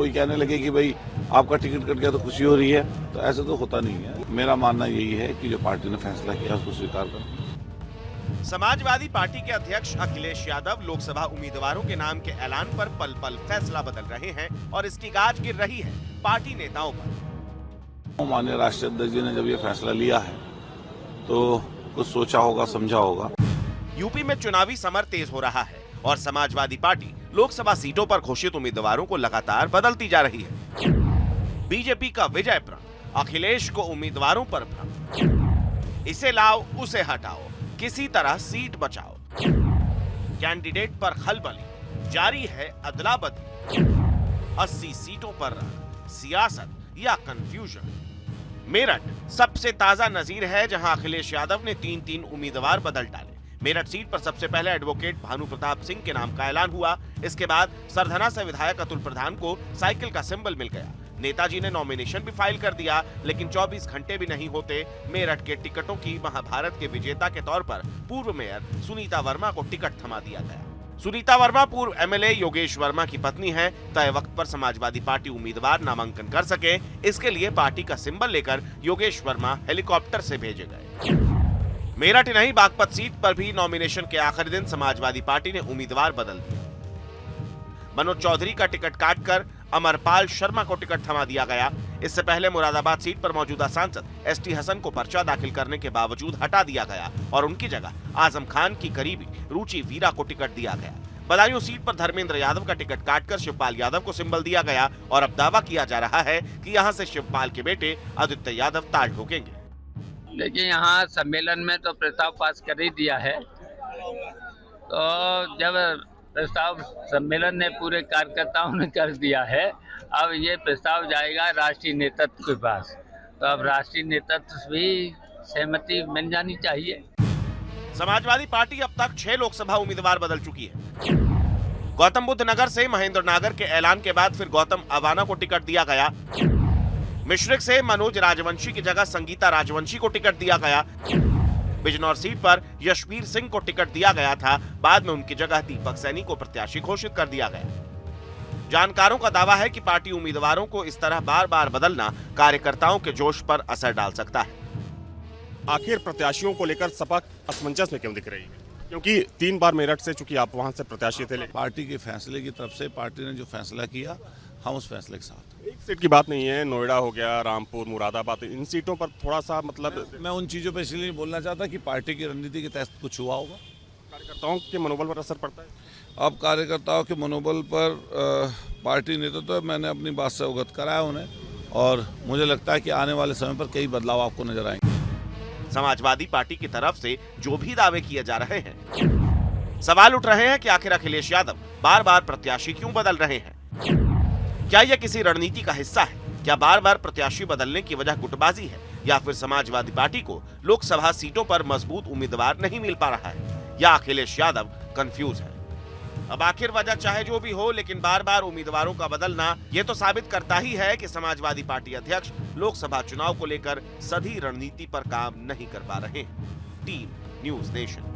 कोई कहने लगे कि भाई आपका टिकट कट गया तो खुशी हो रही है, तो ऐसे तो होता नहीं है। मेरा मानना यही है कि जो पार्टी ने फैसला किया उसको स्वीकार करें। समाजवादी पार्टी के अध्यक्ष अखिलेश यादव लोकसभा उम्मीदवारों के नाम के ऐलान पर पल पल फैसला बदल रहे हैं और इसकी गाज गिर रही है पार्टी नेताओं पर। माननीय राष्ट्रीय अध्यक्ष जी ने जब ये फैसला लिया है तो कुछ सोचा होगा, समझा होगा। यूपी में चुनावी समर तेज हो रहा है और समाजवादी पार्टी लोकसभा सीटों पर घोषित उम्मीदवारों को लगातार बदलती जा रही है। बीजेपी का विजय प्रण, अखिलेश को उम्मीदवारों पर भ्रम, इसे लाओ उसे हटाओ, किसी तरह सीट बचाओ, कैंडिडेट पर खलबली, जारी है अदला बदली, 80 सीटों पर सियासत या कंफ्यूजन। मेरठ सबसे ताजा नजीर है जहां अखिलेश यादव ने 3-3 उम्मीदवार बदल डाले। मेरठ सीट पर सबसे पहले एडवोकेट भानु प्रताप सिंह के नाम का ऐलान हुआ। इसके बाद सरधना से विधायक अतुल प्रधान को साइकिल का सिंबल मिल गया। नेताजी ने नॉमिनेशन भी फाइल कर दिया, लेकिन 24 घंटे भी नहीं होते मेरठ के टिकटों की महाभारत के विजेता के तौर पर पूर्व मेयर सुनीता वर्मा को टिकट थमा दिया गया। सुनीता वर्मा पूर्व एमएलए योगेश वर्मा की पत्नी है। तय वक्त पर समाजवादी पार्टी उम्मीदवार नामांकन कर सके, इसके लिए पार्टी का सिंबल लेकर योगेश वर्मा हेलीकॉप्टर से भेजे गए। मेरठ नहीं, बागपत सीट पर भी नॉमिनेशन के आखिरी दिन समाजवादी पार्टी ने उम्मीदवार बदल दिया। मनोज चौधरी का टिकट काटकर अमरपाल शर्मा को टिकट थमा दिया गया। इससे पहले मुरादाबाद सीट पर मौजूदा सांसद एसटी हसन को पर्चा दाखिल करने के बावजूद हटा दिया गया और उनकी जगह आजम खान की करीबी रुचि वीरा को टिकट दिया गया। बदायूं सीट पर धर्मेंद्र यादव का टिकट काटकर शिवपाल यादव को सिंबल दिया गया और अब दावा किया जा रहा है कि यहां से शिवपाल के बेटे आदित्य यादव ताज ठोकेंगे। देखिए, यहाँ सम्मेलन में तो प्रस्ताव पास कर ही दिया है, तो जब प्रस्ताव सम्मेलन ने पूरे कार्यकर्ताओं ने कर दिया है, अब ये प्रस्ताव जाएगा राष्ट्रीय नेतृत्व के पास, तो अब राष्ट्रीय नेतृत्व भी सहमति मिल जानी चाहिए। समाजवादी पार्टी अब तक 6 लोकसभा उम्मीदवार बदल चुकी है। गौतम बुद्ध नगर से महेंद्र नागर के ऐलान के बाद फिर गौतम अवाना को टिकट दिया गया। मिश्रिक से मनोज राजवंशी की जगह संगीता राजवंशी को टिकट दिया गया। बिजनौर सीट पर यशवीर सिंह को टिकट दिया गया था, बाद में उनकी जगह दीपक सैनी को प्रत्याशी घोषित कर दिया गया। जानकारों का दावा है कि पार्टी उम्मीदवारों को इस तरह बार बार बदलना कार्यकर्ताओं के जोश पर असर डाल सकता है। आखिर प्रत्याशियों को लेकर सपा असमंजस में क्यों दिख रही है? क्योंकि 3 बार मेरठ से, चूंकि आप वहां से प्रत्याशी थे। पार्टी के फैसले की तरफ से पार्टी ने जो फैसला किया, हम उस फैसले के साथ। एक सीट की बात नहीं है, नोएडा हो गया, रामपुर, मुरादाबाद, इन सीटों पर थोड़ा सा मतलब मैं उन चीजों पर इसलिए नहीं बोलना चाहता कि पार्टी की रणनीति के तहत कुछ हुआ होगा। कार्यकर्ताओं के मनोबल पर असर पड़ता है। अब कार्यकर्ताओं के मनोबल पर पार्टी नेतृत्व मैंने अपनी बात से अवगत कराया उन्हें, और मुझे लगता है कि आने वाले समय पर कई बदलाव आपको नजर आएंगे। समाजवादी पार्टी की तरफ से जो भी दावे किए जा रहे हैं, सवाल उठ रहे हैं कि आखिर अखिलेश यादव बार बार प्रत्याशी क्यों बदल रहे हैं? क्या यह किसी रणनीति का हिस्सा है? क्या बार बार प्रत्याशी बदलने की वजह गुटबाजी है, या फिर समाजवादी पार्टी को लोकसभा सीटों पर मजबूत उम्मीदवार नहीं मिल पा रहा है, या अखिलेश यादव कंफ्यूज है? अब आखिर वजह चाहे जो भी हो, लेकिन बार बार उम्मीदवारों का बदलना ये तो साबित करता ही है कि समाजवादी पार्टी अध्यक्ष लोकसभा चुनाव को लेकर सधी रणनीति पर काम नहीं कर पा रहे हैं। Team news nation.